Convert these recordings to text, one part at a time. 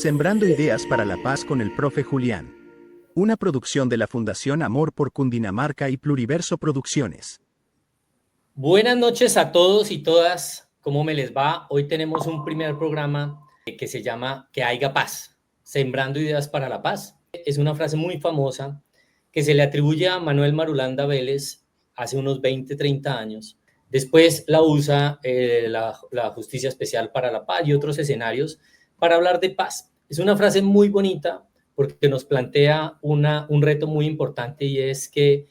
Sembrando Ideas para la Paz con el Profe Julián. Una producción de la Fundación Amor por Cundinamarca y Pluriverso Producciones. Buenas noches a todos y todas. ¿Cómo me les va? Hoy tenemos un primer programa que se llama Que haiga paz. Sembrando Ideas para la Paz. Es una frase muy famosa que se le atribuye a Manuel Marulanda Vélez hace unos 20, 30 años. Después la usa la Justicia Especial para la Paz y otros escenarios para hablar de paz. Es una frase muy bonita porque nos plantea un reto muy importante, y es que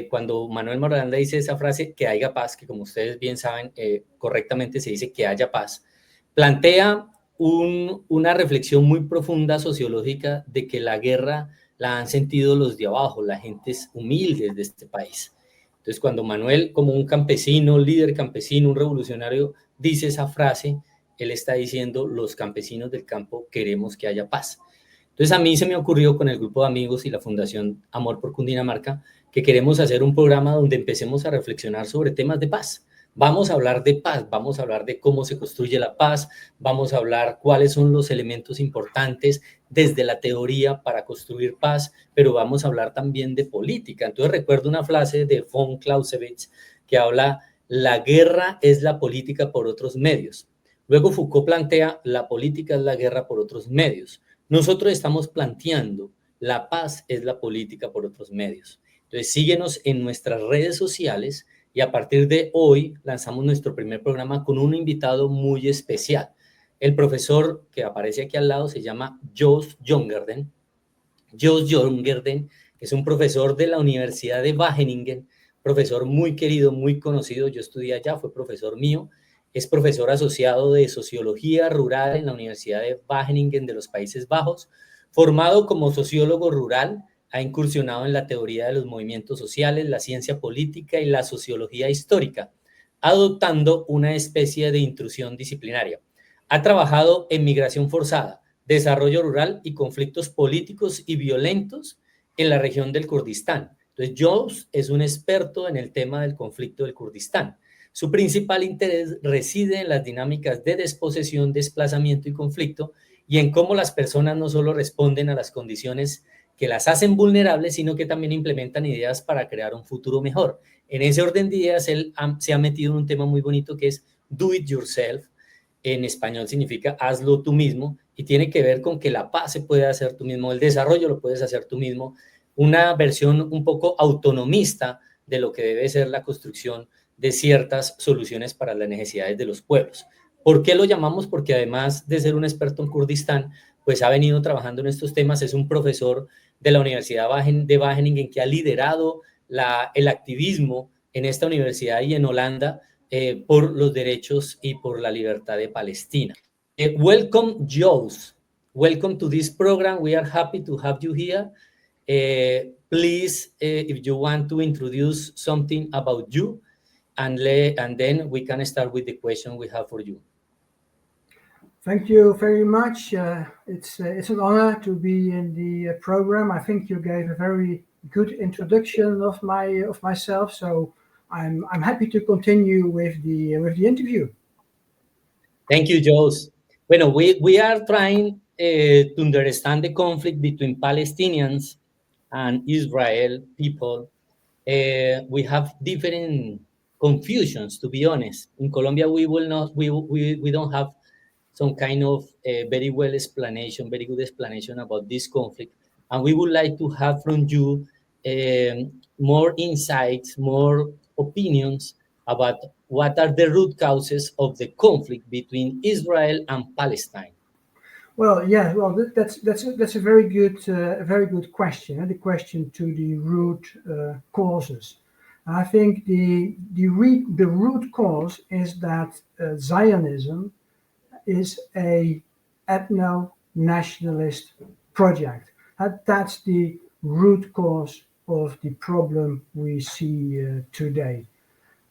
cuando Manuel Marulanda dice esa frase, que haiga paz, que como ustedes bien saben, correctamente se dice que haya paz, plantea una reflexión muy profunda sociológica de que la guerra la han sentido los de abajo, las gentes humildes de este país. Entonces, cuando Manuel, como un campesino, líder campesino, un revolucionario, dice esa frase, él está diciendo: los campesinos del campo queremos que haya paz. Entonces, a mí se me ocurrió con el grupo de amigos y la Fundación Amor por Cundinamarca que queremos hacer un programa donde empecemos a reflexionar sobre temas de paz. Vamos a hablar de paz, vamos a hablar de cómo se construye la paz, vamos a hablar cuáles son los elementos importantes desde la teoría para construir paz, pero vamos a hablar también de política. Entonces recuerdo una frase de von Clausewitz que habla: la guerra es la política por otros medios. Luego Foucault plantea: la política es la guerra por otros medios. Nosotros estamos planteando: la paz es la política por otros medios. Entonces síguenos en nuestras redes sociales y a partir de hoy lanzamos nuestro primer programa con un invitado muy especial. El profesor que aparece aquí al lado se llama Joost Jongerden. Joost Jongerden es un profesor de la Universidad de Wageningen, profesor muy querido, muy conocido. Yo estudié allá, fue profesor mío. Es profesor asociado de Sociología Rural en la Universidad de Wageningen de los Países Bajos. Formado como sociólogo rural, ha incursionado en la teoría de los movimientos sociales, la ciencia política y la sociología histórica, adoptando una especie de intrusión disciplinaria. Ha trabajado en migración forzada, desarrollo rural y conflictos políticos y violentos en la región del Kurdistán. Entonces, Joost es un experto en el tema del conflicto del Kurdistán. Su principal interés reside en las dinámicas de desposesión, desplazamiento y conflicto, y en cómo las personas no solo responden a las condiciones que las hacen vulnerables, sino que también implementan ideas para crear un futuro mejor. En ese orden de ideas, él se ha metido en un tema muy bonito que es do it yourself. En español significa hazlo tú mismo, y tiene que ver con que la paz se puede hacer tú mismo, el desarrollo lo puedes hacer tú mismo, una versión un poco autonomista de lo que debe ser la construcción de ciertas soluciones para las necesidades de los pueblos. ¿Por qué lo llamamos? Porque además de ser un experto en Kurdistán, pues ha venido trabajando en estos temas, es un profesor de la Universidad de Wageningen que ha liderado el activismo en esta universidad y en Holanda por los derechos y por la libertad de Palestina. Welcome, Joost. Welcome to this program. We are happy to have you here. Please, if you want to introduce something about you, and then we can start with the question we have for you. Thank you very much. It's an honor to be in the program. I think you gave a very good introduction of myself, so I'm happy to continue with the interview. Thank you, Joost. Bueno, we are trying to understand the conflict between Palestinians and Israel people. We have different confusions, to be honest. In Colombia, we don't have some kind of very good explanation about this conflict. And we would like to have from you more insights, more opinions about what are the root causes of the conflict between Israel and Palestine. Well, yeah, well, that's a very good question. The question to the root causes. I think the root cause is that Zionism is a ethno-nationalist project. That's the root cause of the problem we see today.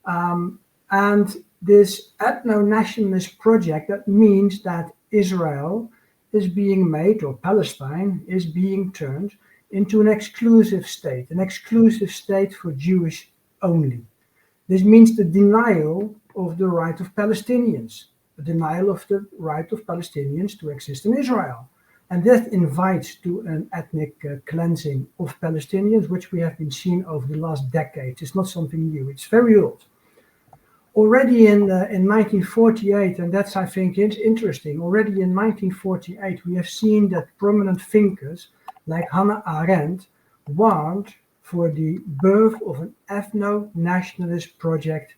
And this ethno-nationalist project, that means that Israel is being made, or Palestine is being turned into an exclusive state for Jewish only. This means the denial of the right of Palestinians, the denial of the right of Palestinians to exist in Israel. And that invites to an ethnic cleansing of Palestinians, which we have been seeing over the last decade. It's not something new, it's very old. Already in 1948, and that's, I think, interesting, already in 1948, we have seen that prominent thinkers like Hannah Arendt warned for the birth of an ethno-nationalist project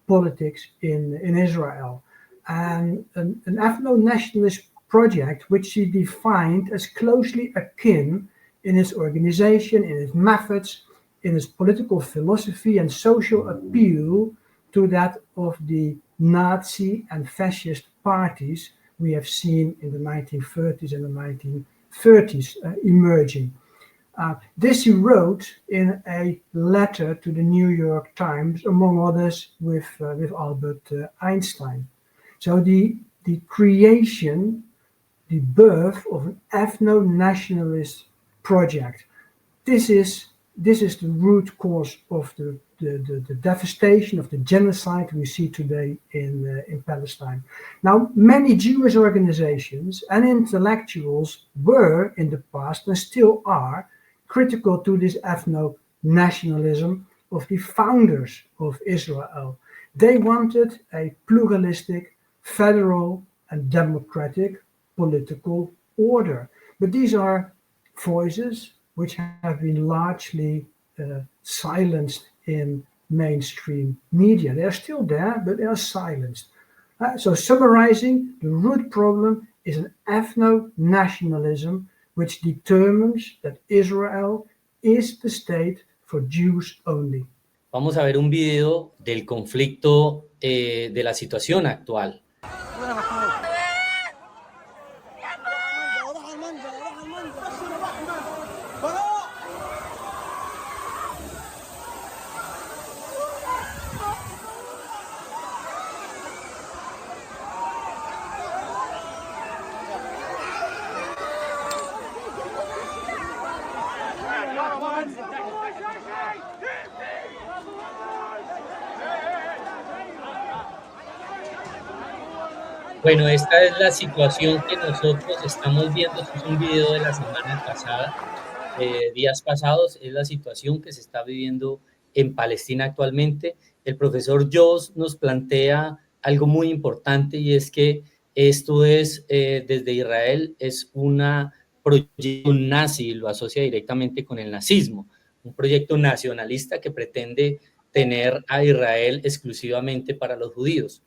politics in Israel. And an ethno-nationalist project which she defined as closely akin in its organization, in its methods, in its political philosophy and social appeal to that of the Nazi and fascist parties we have seen in the 1930s and the 1930s emerging. This he wrote in a letter to the New York Times, among others, with Albert Einstein. So the creation, the birth of an ethno-nationalist project, this is the root cause of the devastation, of the genocide we see today in Palestine. Now, many Jewish organizations and intellectuals were in the past and still are critical to this ethno-nationalism of the founders of Israel. They wanted a pluralistic, federal, and democratic political order. But these are voices which have been largely silenced in mainstream media. They are still there, but they are silenced. So summarizing, the root problem is an ethno-nationalism which determines that Israel is the state for Jews only. Vamos a ver un video del conflicto de la situación actual. Bueno, esta es la situación que nosotros estamos viendo. Este es un video de la semana pasada, días pasados. Es la situación que se está viviendo en Palestina actualmente. El profesor Joost nos plantea algo muy importante, y es que esto es, desde Israel, es una proyecto nazi, lo asocia directamente con el nazismo, un proyecto nacionalista que pretende tener a Israel exclusivamente para los judíos.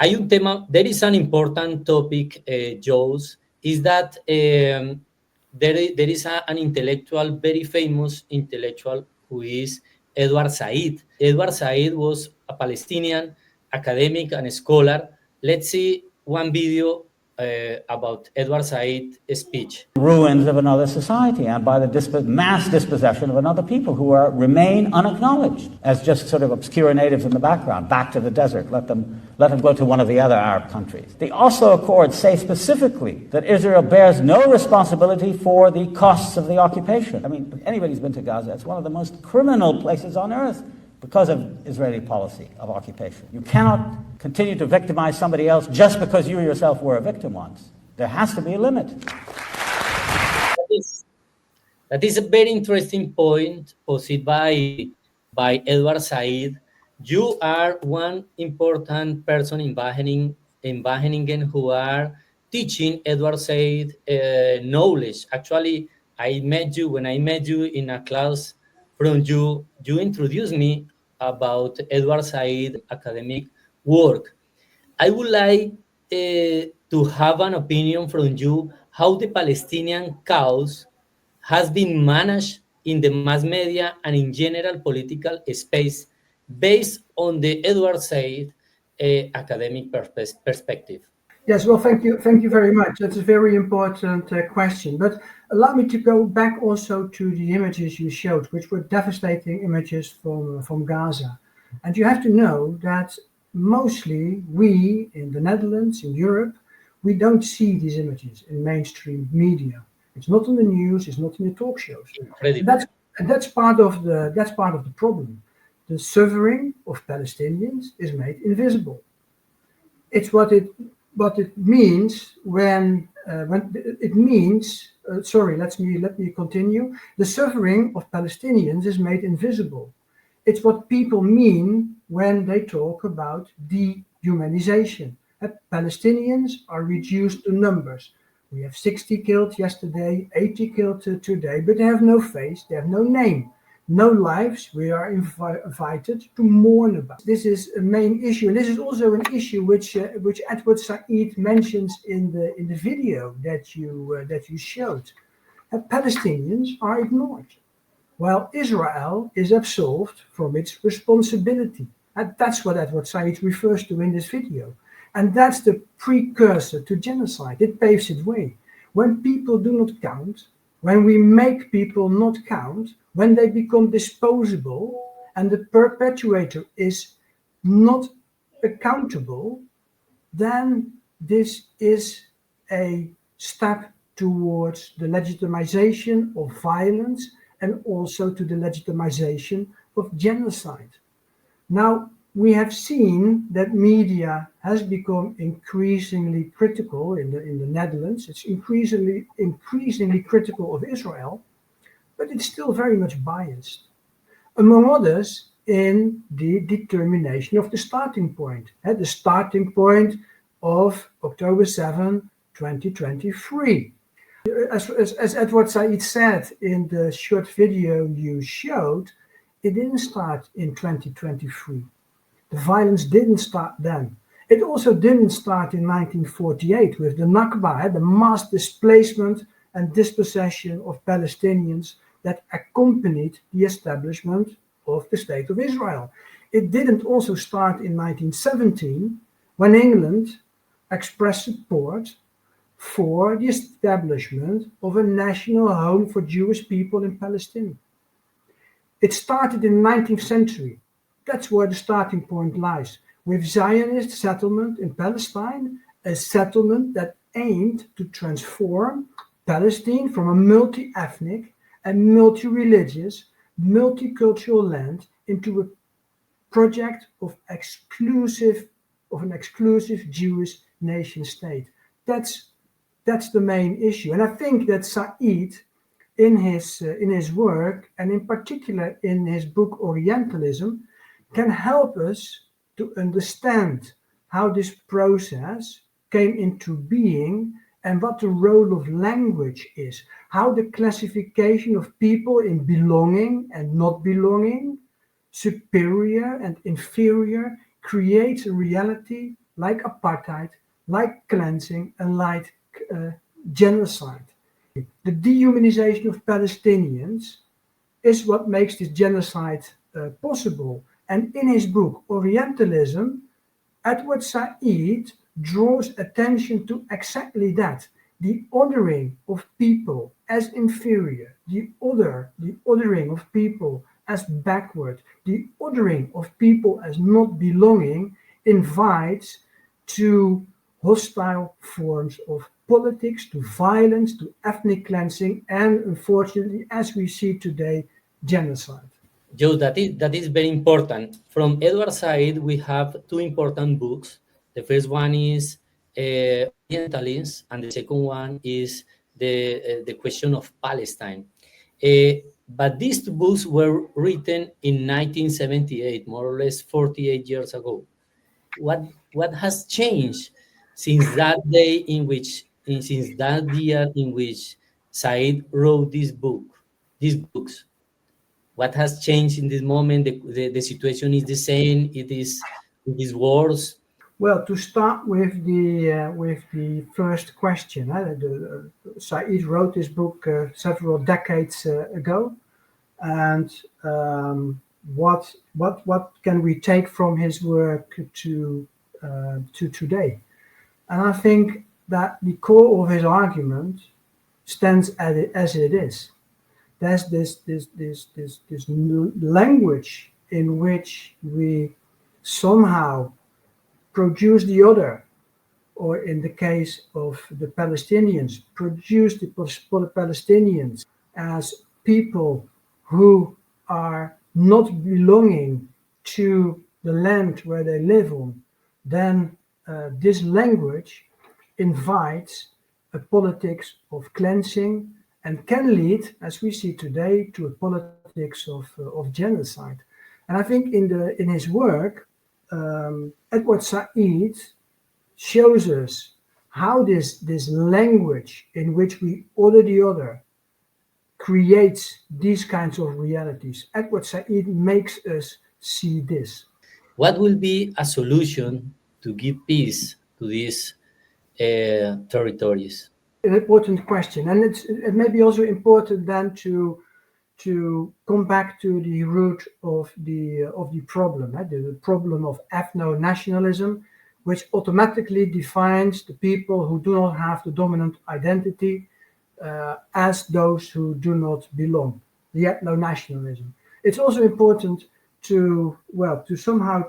Hay un tema, there is an important topic, Joost, is that there is an intellectual, very famous intellectual, who is Edward Said. Edward Said was a Palestinian academic and scholar. Let's see one video about Edward Said's speech. Ruins of another society and by the mass dispossession of another people who remain unacknowledged as just sort of obscure natives in the background, back to the desert, let them go to one of the other Arab countries. The Oslo Accords say specifically that Israel bears no responsibility for the costs of the occupation. I mean, anybody's been to Gaza, it's one of the most criminal places on earth because of Israeli policy of occupation. You cannot continue to victimize somebody else just because you yourself were a victim once. There has to be a limit. That is a very interesting point posed by Edward Said. You are one important person in Wageningen who are teaching Edward Said knowledge. Actually, when I met you in a class from you introduced me about Edward Said academic work. I would like to have an opinion from you how the Palestinian cause has been managed in the mass media and in general political space based on the Edward Said academic perspective. Yes, well, thank you very much. That's a very important question. But allow me to go back also to the images you showed, which were devastating images from Gaza. And you have to know that mostly we in the Netherlands, in Europe, we don't see these images in mainstream media. It's not on the news. It's not in the talk shows. That's part of the problem. The suffering of Palestinians is made invisible. It's what it But it means let me continue. The suffering of Palestinians is made invisible. It's what people mean when they talk about dehumanization. Palestinians are reduced to numbers. We have 60 killed yesterday, 80 killed today, but they have no face, they have no name, no lives. We are invited to mourn about. This is a main issue, and this is also an issue which Edward Said mentions in the video that you showed. Palestinians are ignored, while Israel is absolved from its responsibility. And that's what Edward Said refers to in this video. And that's the precursor to genocide. It paves its way. When people do not count, when we make people not count, when they become disposable and the perpetrator is not accountable, then this is a step towards the legitimization of violence and also to the legitimization of genocide. Now, we have seen that media has become increasingly critical in the Netherlands. It's increasingly critical of Israel, but it's still very much biased. Among others, in the determination of the starting point. The starting point of October 7, 2023. As Edward Said said in the short video you showed, it didn't start in 2023. The violence didn't start then. It also didn't start in 1948 with the Nakba, the mass displacement and dispossession of Palestinians that accompanied the establishment of the State of Israel. It didn't also start in 1917 when England expressed support for the establishment of a national home for Jewish people in Palestine. It started in the 19th century. That's where the starting point lies, with Zionist settlement in Palestine, a settlement that aimed to transform Palestine from a multi-ethnic and multi-religious, multicultural land into a project of an exclusive Jewish nation state. That's the main issue. And I think that Said, in his work, and in particular in his book Orientalism, can help us to understand how this process came into being and what the role of language is, how the classification of people in belonging and not belonging, superior and inferior, creates a reality like apartheid, like cleansing, and like genocide. The dehumanization of Palestinians is what makes this genocide possible. And in his book, Orientalism, Edward Said draws attention to exactly that, the othering of people as inferior, the othering of people as backward, the othering of people as not belonging invites to hostile forms of politics, to violence, to ethnic cleansing, and unfortunately, as we see today, genocide. Joe, that is very important. From Edward Said, we have two important books. The first one is Orientalism, and the second one is the question of Palestine. But these two books were written in 1978, more or less 48 years ago. What has changed since that day since that year in which Said wrote these books? What has changed in this moment? The situation is the same. It is worse. Well, to start with the first question, Said wrote this book several decades ago, and what can we take from his work to today? And I think that the core of his argument stands as it is. There's this language in which we somehow produce the other, or in the case of the Palestinians, produce the Palestinians as people who are not belonging to the land where they live on, then this language invites a politics of cleansing and can lead, as we see today, to a politics of genocide. And I think in his work, Edward Said shows us how this language in which we order the other creates these kinds of realities. Edward Said makes us see this. What will be a solution to give peace to these territories? An important question, and it may be also important then to come back to the root of the problem, the problem of ethno-nationalism, which automatically defines the people who do not have the dominant identity as those who do not belong, the ethno-nationalism. It's also important to somehow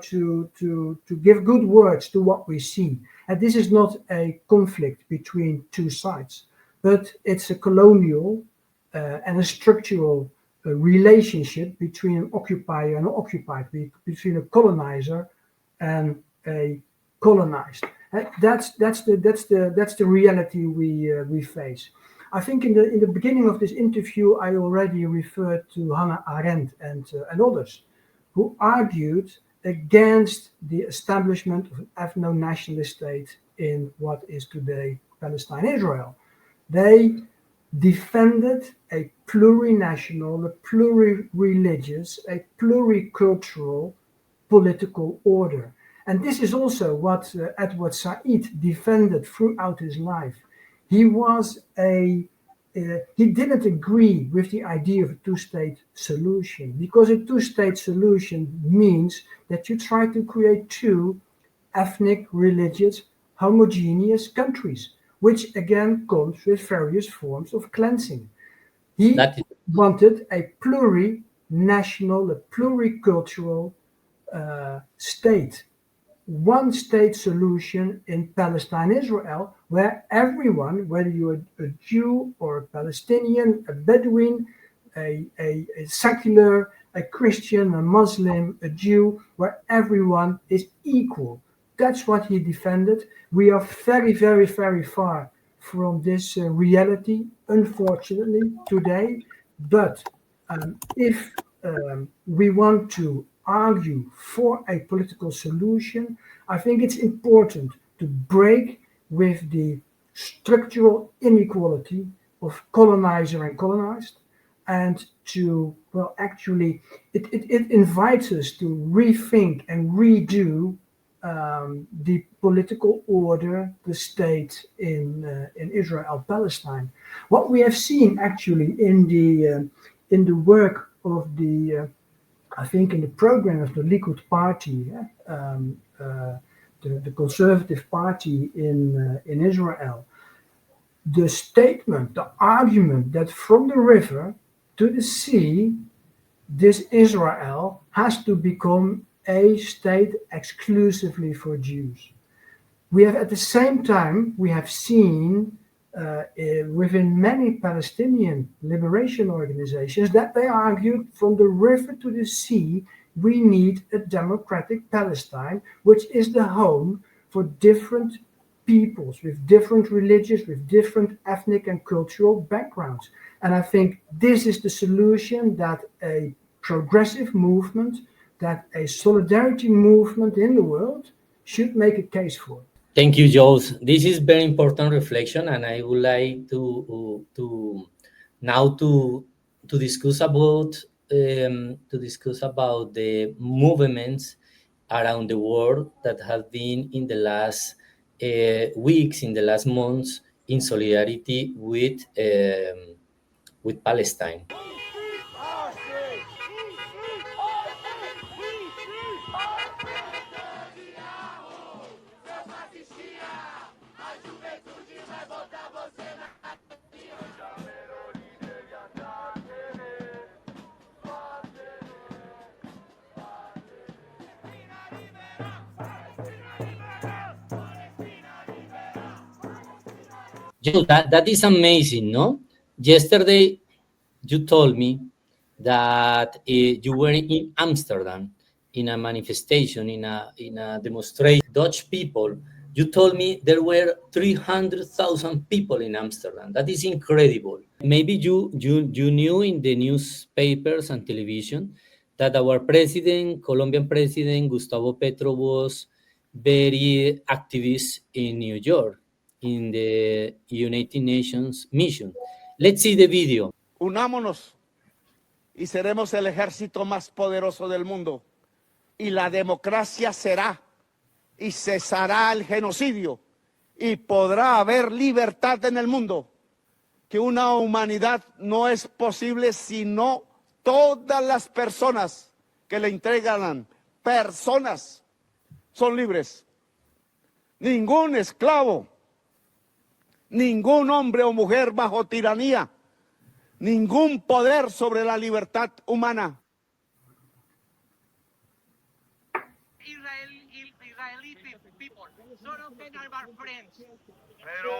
give good words to what we see. And this is not a conflict between two sides, but it's a colonial and a structural relationship between an occupier and an occupied, between a colonizer and a colonized. That's the reality we face. I think in the beginning of this interview, I already referred to Hannah Arendt and others who argued against the establishment of an ethno-nationalist state in what is today Palestine, Israel. They defended a plurinational, a pluri-religious, a pluricultural political order. And this is also what Edward Said defended throughout his life. He didn't agree with the idea of a two-state solution, because a two-state solution means that you try to create two ethnic, religious, homogeneous countries, which again comes with various forms of cleansing. He wanted a plurinational, a pluricultural state, one-state solution in Palestine, Israel, where everyone, whether you're a Jew or a Palestinian, a Bedouin, a secular, a Christian, a Muslim, a Jew, where everyone is equal. That's what he defended. We are very, very, very far from this reality, unfortunately, today. But if we want to argue for a political solution, I think it's important to break with the structural inequality of colonizer and colonized, and to, it invites us to rethink and redo the political order, the state in Israel, Palestine. What we have seen actually in the work of I think in the program of the Likud party, the conservative party in Israel, the statement, the argument that from the river to the sea, this Israel has to become a state exclusively for Jews. We have, at the same time, we have seen within many Palestinian liberation organizations that they argued from the river to the sea, we need a democratic Palestine, which is the home for different peoples with different religions, with different ethnic and cultural backgrounds. And I think this is the solution that a progressive movement, that a solidarity movement in the world should make a case for. Thank you, Joost. This is very important reflection, and I would like to discuss about the movements around the world that have been in the last weeks, in the last months, in solidarity with Palestine. Joe, that is amazing, no? Yesterday, you told me that you were in Amsterdam in a manifestation, in a demonstration. Dutch people You told me there were 300,000 people in Amsterdam. That is incredible. Maybe you knew in the newspapers and television that our president, Colombian president, Gustavo Petro, was very activist in New York, in the United Nations mission. Let's see the video. Unámonos y seremos el ejército más poderoso del mundo. Y la democracia será y cesará el genocidio y podrá haber libertad en el mundo. Que una humanidad no es posible sino todas las personas que le entregan personas son libres. Ningún esclavo, ningún hombre o mujer bajo tiranía, ningún poder sobre la libertad humana. Pero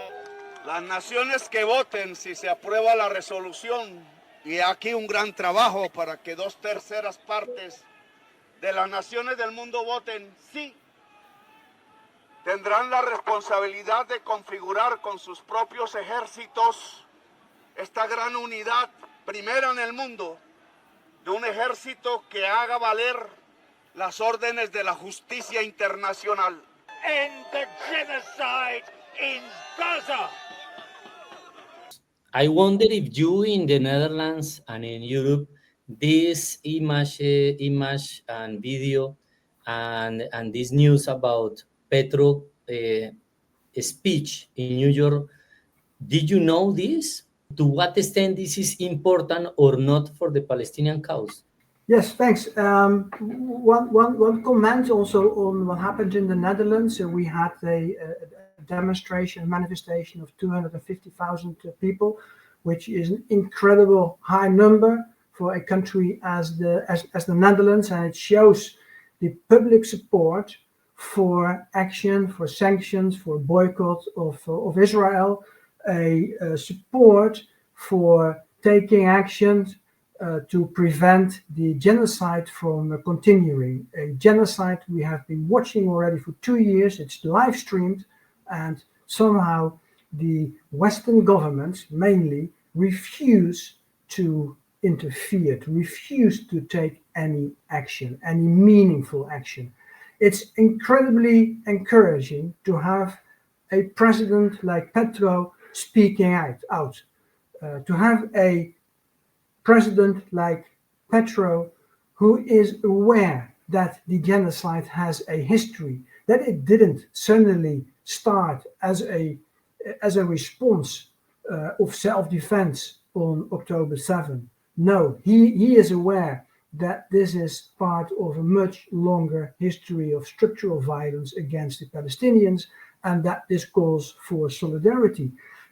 las naciones que voten si se aprueba la resolución, y aquí un gran trabajo para que 2/3 partes de las naciones del mundo voten sí, tendrán la responsabilidad de configurar con sus propios ejércitos esta gran unidad, primera en el mundo, de un ejército que haga valer las órdenes de la justicia internacional. End the genocide in Gaza. I wonder if you in the Netherlands and in Europe, this image and video and this news about Petro speech in New York, did you know this? To what extent this is important or not for the Palestinian cause? Yes, thanks. One comment also on what happened in the Netherlands. We had a demonstration, manifestation of 250,000 people, which is an incredible high number for a country as the Netherlands, and it shows the public support for action, for sanctions, for boycott of Israel, support for taking actions to prevent the genocide from continuing. A genocide we have been watching already for 2 years. It's live streamed, and somehow the Western governments mainly refuse to interfere, to refuse to take any action, any meaningful action. It's incredibly encouraging to have a president like Petro speaking out. To have a president like Petro who is aware that the genocide has a history, that it didn't suddenly start as a response of self-defense on October 7. No, he is aware that this is part of a much longer history of structural violence against the Palestinians, and that this calls for solidarity.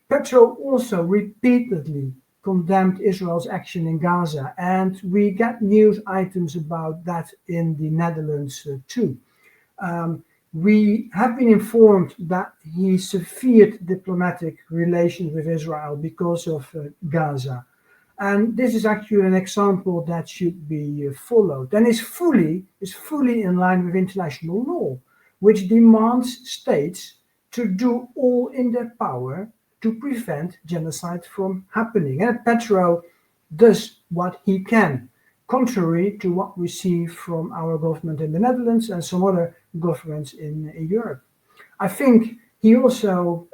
Petro also repeatedly condemned Israel's action in Gaza, and we get news items about that in the Netherlands too. We have been informed that he severed diplomatic relations with Israel because of Gaza. And this is actually an example that should be followed and is fully in line with international law, which demands states to do all in their power to prevent genocide from happening. And Petro does what he can, contrary to what we see from our government in the Netherlands and some other governments in Europe. I think he also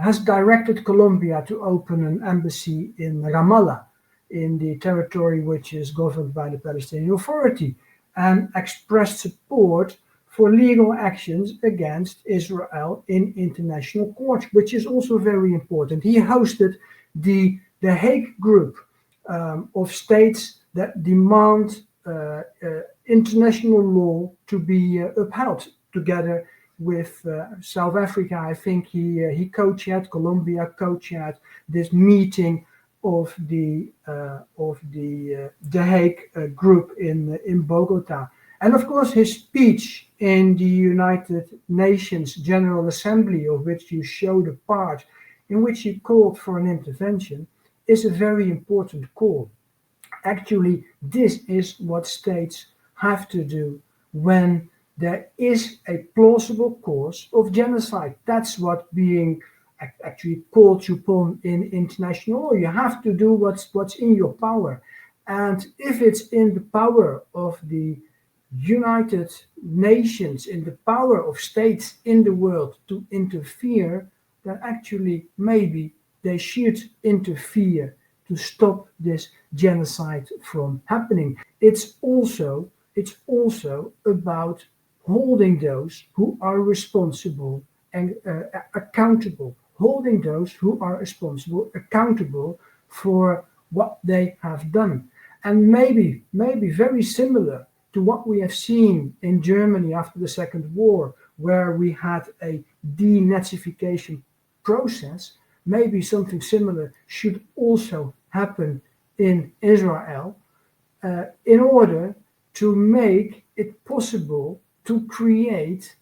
has directed Colombia to open an embassy in Ramallah, in the territory which is governed by the Palestinian Authority, and expressed support for legal actions against Israel in international courts, which is also very important. He hosted the Hague group of states that demand international law to be upheld, together with South Africa. I think he co-chaired, Colombia co-chaired this meeting of the Hague group in Bogota. And of course, his speech in the United Nations General Assembly, of which you showed a part, in which he called for an intervention, is a very important call. Actually, this is what states have to do when there is a plausible cause of genocide. That's what being actually called upon in international law. You have to do what's in your power. And if it's in the power of the United Nations, in the power of states in the world to interfere, then actually maybe they should interfere to stop this genocide from happening. It's also about holding those who are responsible and accountable, holding those who are responsible accountable for what they have done. And maybe very similar to what we have seen in Germany after the Second War, where we had a denazification process, maybe something similar should also happen in Israel in order to make it possible to create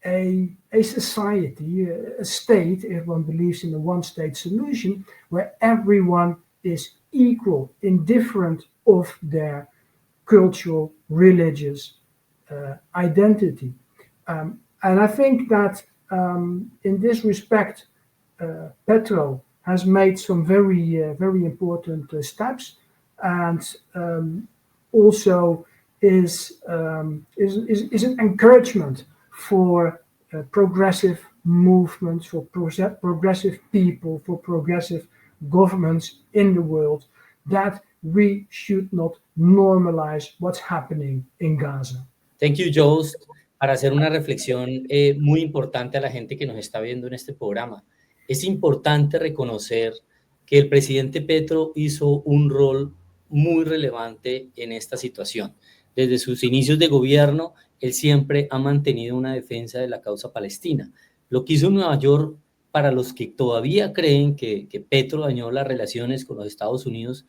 a society, a state, if one believes in a one-state solution, where everyone is equal, indifferent of their cultural, religious identity. And I think that in this respect, Petro has made some very important steps, and also is an encouragement for progressive movements, for progressive people, for progressive governments in the world, that we should not normalize what's happening in Gaza. Thank you, Joost, para hacer una reflexión muy importante a la gente que nos está viendo en este programa. Es importante reconocer que el presidente Petro hizo un rol muy relevante en esta situación. Desde sus inicios de gobierno, él siempre ha mantenido una defensa de la causa palestina. Lo que hizo en Nueva York, para los que todavía creen que Petro dañó las relaciones con los Estados Unidos,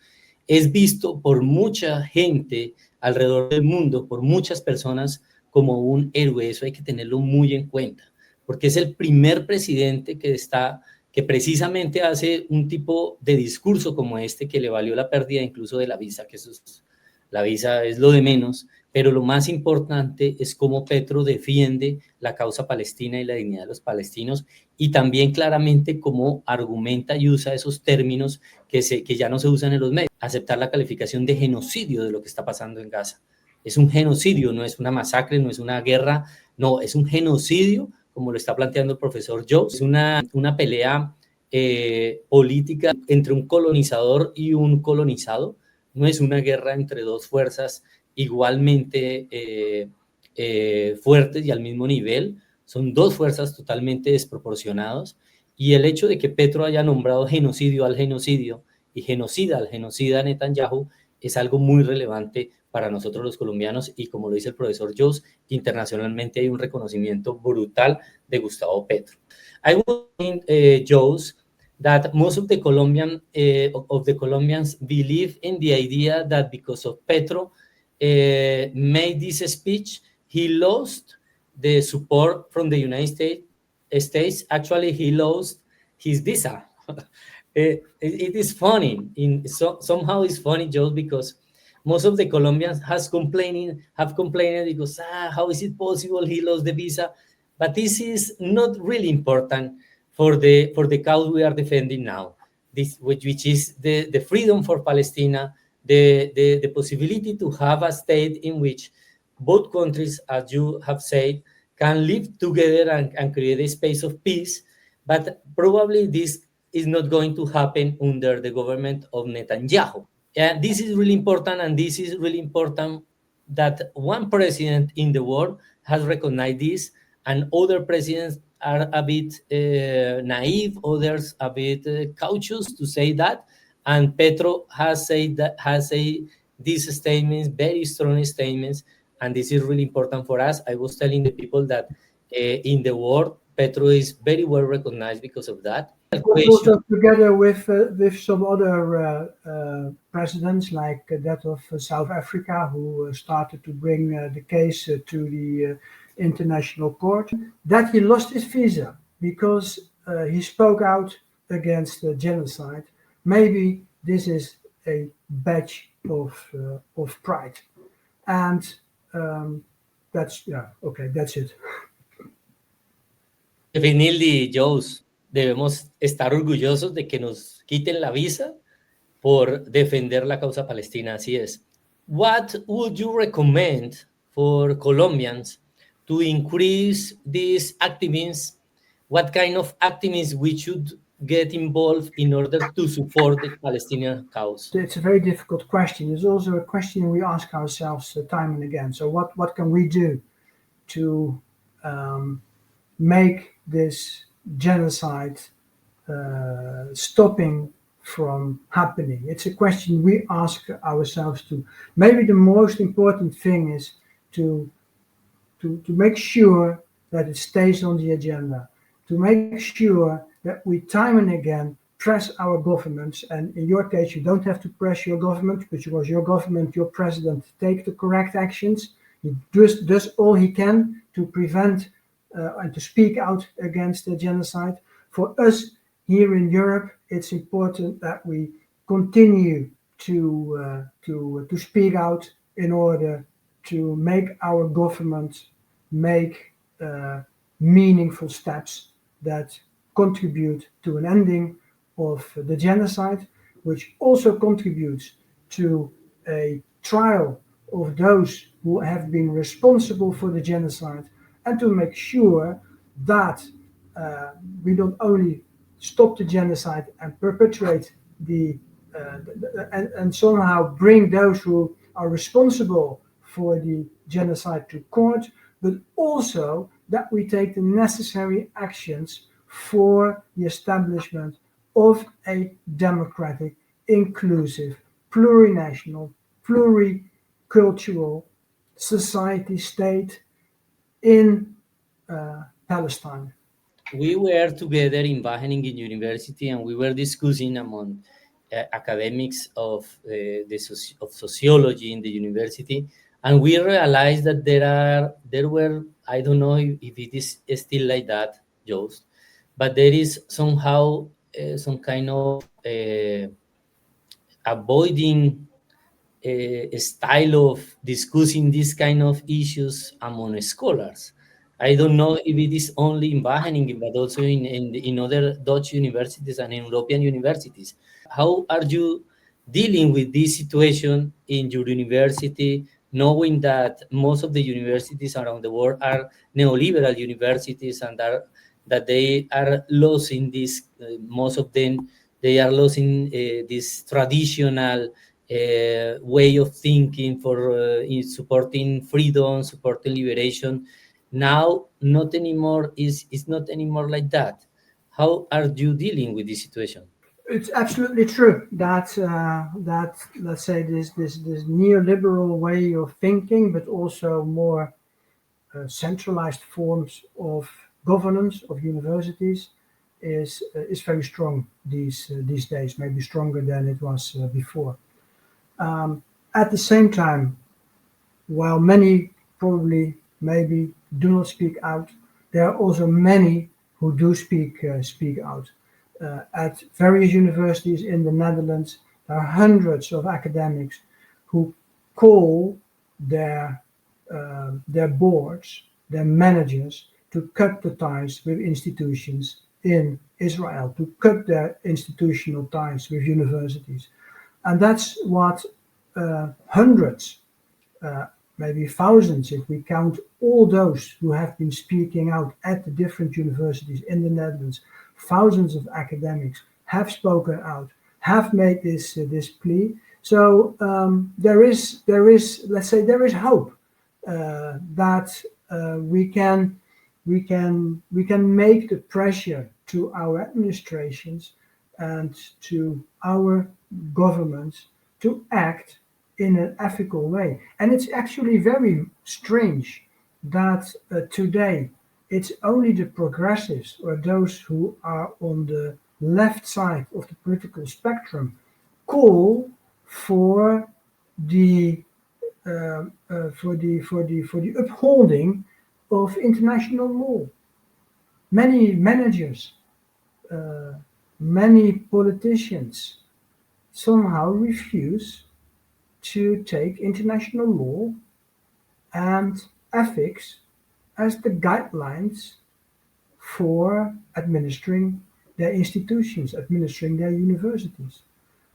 es visto por mucha gente alrededor del mundo, por muchas personas, como un héroe. Eso hay que tenerlo muy en cuenta, porque es el primer presidente que precisamente hace un tipo de discurso como este, que le valió la pérdida incluso de la visa, que la visa es lo de menos, pero lo más importante es cómo Petro defiende la causa palestina y la dignidad de los palestinos, y también claramente cómo argumenta y usa esos términos que ya no se usan en los medios. Aceptar la calificación de genocidio de lo que está pasando en Gaza. Es un genocidio, no es una masacre, no es una guerra, no, es un genocidio, como lo está planteando el profesor Joost. Es una pelea política entre un colonizador y un colonizado. No es una guerra entre dos fuerzas igualmente fuertes y al mismo nivel. Son dos fuerzas totalmente desproporcionadas, y el hecho de que Petro haya nombrado genocidio al genocidio y genocida al genocida Netanyahu es algo muy relevante para nosotros los colombianos, y como lo dice el profesor Joost, internacionalmente hay un reconocimiento brutal de Gustavo Petro. I would think, Joost, that most of the Colombians believe in the idea that because of Petro made this speech, he lost the support from the United States. Actually, he lost his visa. It is funny. Somehow it's funny, Joost, because most of the Colombians have complained because how is it possible he lost the visa? But this is not really important for the cause we are defending now, which is the freedom for Palestine, the possibility to have a state in which both countries, as you have said, can live together and create a space of peace. But probably this is not going to happen under the government of Netanyahu. And this is really important, and this is really important that one president in the world has recognized this, and other presidents are a bit naive, others a bit cautious to say that. And Petro has said these statements, very strong statements, and this is really important for us. I was telling the people that in the world, Petro is very well recognized because of that. Also together with some other presidents, like that of South Africa, who started to bring the case to the international court, that he lost his visa because he spoke out against genocide. Maybe this is a badge of pride. And That's it. Definitely, Joost, debemos estar orgullosos de que nos quiten la visa por defender la causa palestina, así es. What would you recommend for Colombians to increase this activism? What kind of activism we should get involved in order to support the Palestinian cause? It's a very difficult question. It's also a question we ask ourselves time and again. So what can we do to make this genocide stopping from happening? It's a question we ask ourselves too. Maybe the most important thing is to make sure that it stays on the agenda, to make sure that we time and again press our governments, and in your case you don't have to press your government, because your government, your president, take the correct actions. He does all he can to prevent and to speak out against the genocide. For us here in Europe, it's important that we continue to speak out in order to make our government make meaningful steps that contribute to an ending of the genocide, which also contributes to a trial of those who have been responsible for the genocide, and to make sure that we don't only stop the genocide and perpetrate and somehow bring those who are responsible for the genocide to court, but also that we take the necessary actions for the establishment of a democratic, inclusive, plurinational, pluricultural society state in Palestine. We were together in Wageningen University, and we were discussing among academics of sociology in the university, and we realized that there were, I don't know if it is still like that, Joost, but there is somehow some kind of avoiding a style of discussing these kind of issues among scholars. I don't know if it is only in Wageningen, but also in other Dutch universities and in European universities. How are you dealing with this situation in your university, knowing that most of the universities around the world are neoliberal universities, and that they are losing this, most of them, they are losing this traditional way of thinking for supporting freedom, supporting liberation. Now, not anymore is not anymore like that. How are you dealing with this situation? It's absolutely true that let's say this neoliberal way of thinking, but also more centralized forms of governance of universities is very strong these days, maybe stronger than it was before. At the same time, while many probably maybe do not speak out, there are also many who do speak out. At various universities in the Netherlands, there are hundreds of academics who call their boards, their managers, to cut the ties with institutions in Israel, to cut their institutional ties with universities. And that's what hundreds, maybe thousands, if we count all those who have been speaking out at the different universities in the Netherlands, thousands of academics have spoken out, have made this plea. So there is let's say there is hope that we can make the pressure to our administrations and to our governments to act in an ethical way. And it's actually very strange that today it's only the progressives or those who are on the left side of the political spectrum call for the upholding of international law. Many managers, many politicians somehow refuse to take international law and ethics as the guidelines for administering their institutions, administering their universities.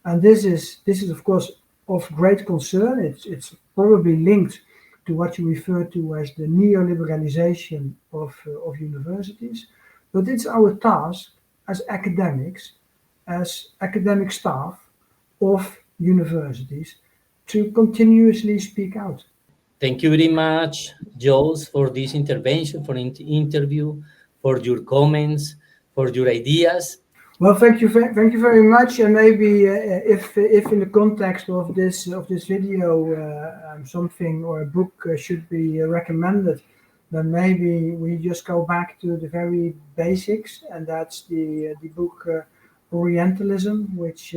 And this is of course of great concern. It's probably linked to what you refer to as the neoliberalization of universities, but it's our task as academics, as academic staff of universities, to continuously speak out. Thank you very much, Joost, for this intervention, for interview, for your comments, for your ideas. Well, thank you very much. And maybe if in the context of this video, something or a book should be recommended, then maybe we just go back to the very basics, and that's the book Orientalism, which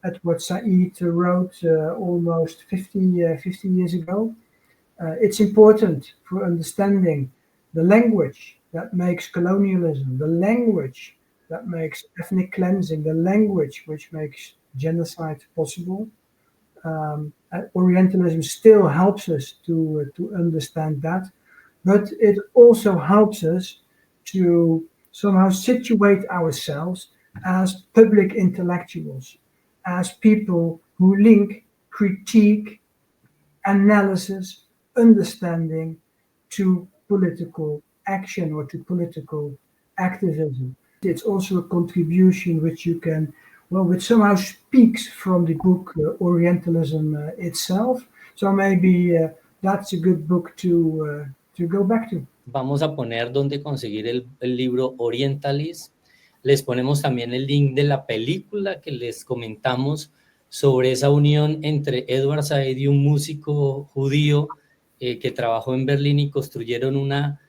Edward Said wrote almost 50 years ago. It's important for understanding the language that makes colonialism, the language that makes ethnic cleansing, the language which makes genocide possible. Orientalism still helps us to understand that, but it also helps us to somehow situate ourselves as public intellectuals, as people who link critique, analysis, understanding to political action or to political activism. It's also a contribution which you can, which somehow speaks from the book Orientalism itself. So maybe that's a good book to go back to. Vamos a poner donde conseguir el libro Orientalism. Les ponemos también el link de la película que les comentamos sobre esa unión entre Edward Said y un músico judío que trabajó en Berlín y construyeron una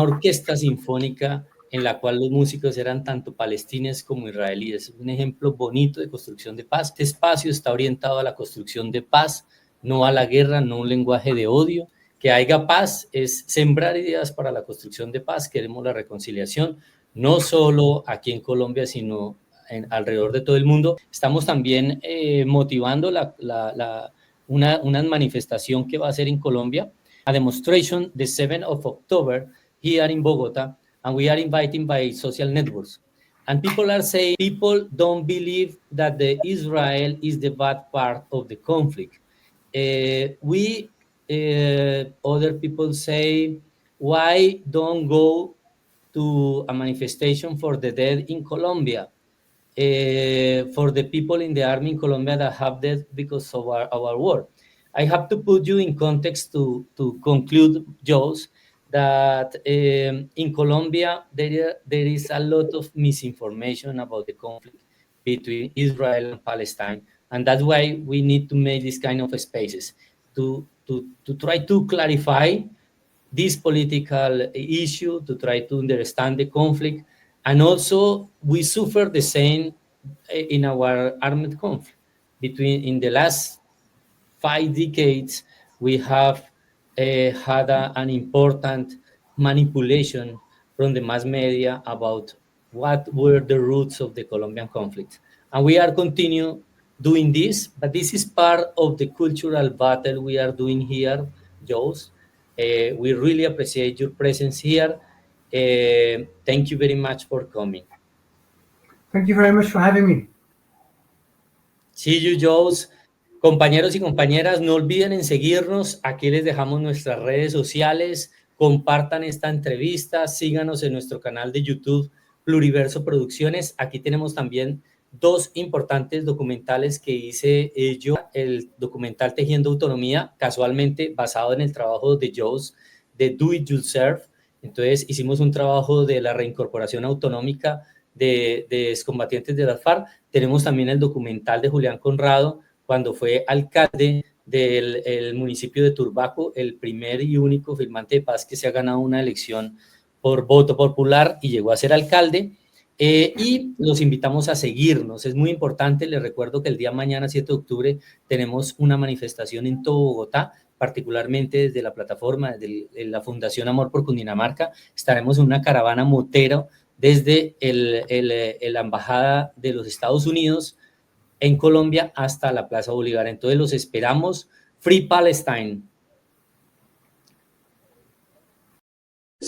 orquesta sinfónica en la cual los músicos eran tanto palestinos como israelíes. Es un ejemplo bonito de construcción de paz. Este espacio está orientado a la construcción de paz, no a la guerra, no un lenguaje de odio. Que haiga paz es sembrar ideas para la construcción de paz. Queremos la reconciliación, no solo aquí en Colombia, sino alrededor de todo el mundo. Estamos también motivando una manifestación que va a ser en Colombia, a demonstration the 7th of October here in Bogotá, and we are inviting by social networks. And people are saying, people don't believe that the Israel is the bad part of the conflict. Other people say, why don't go to a manifestation for the dead in Colombia? For the people in the army in Colombia that have dead because of our war. I have to put you in context to conclude, Joost, that in Colombia there is a lot of misinformation about the conflict between Israel and Palestine, and that's why we need to make this kind of spaces to try to clarify this political issue, to try to understand the conflict, and also we suffer the same in our armed conflict. In the last 5 decades, we have had an important manipulation from the mass media about what were the roots of the Colombian conflict. And we are continue doing this, but this is part of the cultural battle we are doing here, Joost. We really appreciate your presence here. Thank you very much for coming. Thank you very much for having me. See you, Joost. Compañeros y compañeras, no olviden en seguirnos. Aquí les dejamos nuestras redes sociales. Compartan esta entrevista. Síganos en nuestro canal de YouTube, Pluriverso Producciones. Aquí tenemos también 2 importantes documentales que hice yo. El documental Tejiendo Autonomía, casualmente basado en el trabajo de Joost, de Do It Yourself. Entonces hicimos un trabajo de la reincorporación autonómica de excombatientes de las FARC. Tenemos también el documental de Julián Conrado, cuando fue alcalde del municipio de Turbaco, el primer y único firmante de paz que se ha ganado una elección por voto popular y llegó a ser alcalde. Y los invitamos a seguirnos, es muy importante. Les recuerdo que el día mañana, 7 de octubre, tenemos una manifestación en todo Bogotá, particularmente desde la plataforma, desde la Fundación Amor por Cundinamarca. Estaremos en una caravana motera desde la Embajada de los Estados Unidos en Colombia hasta la Plaza Bolívar. Entonces los esperamos. Free Palestine.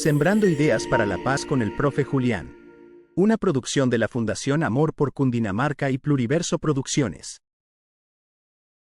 Sembrando Ideas para la Paz con el Profe Julián. Una producción de la Fundación Amor por Cundinamarca y Pluriverso Producciones.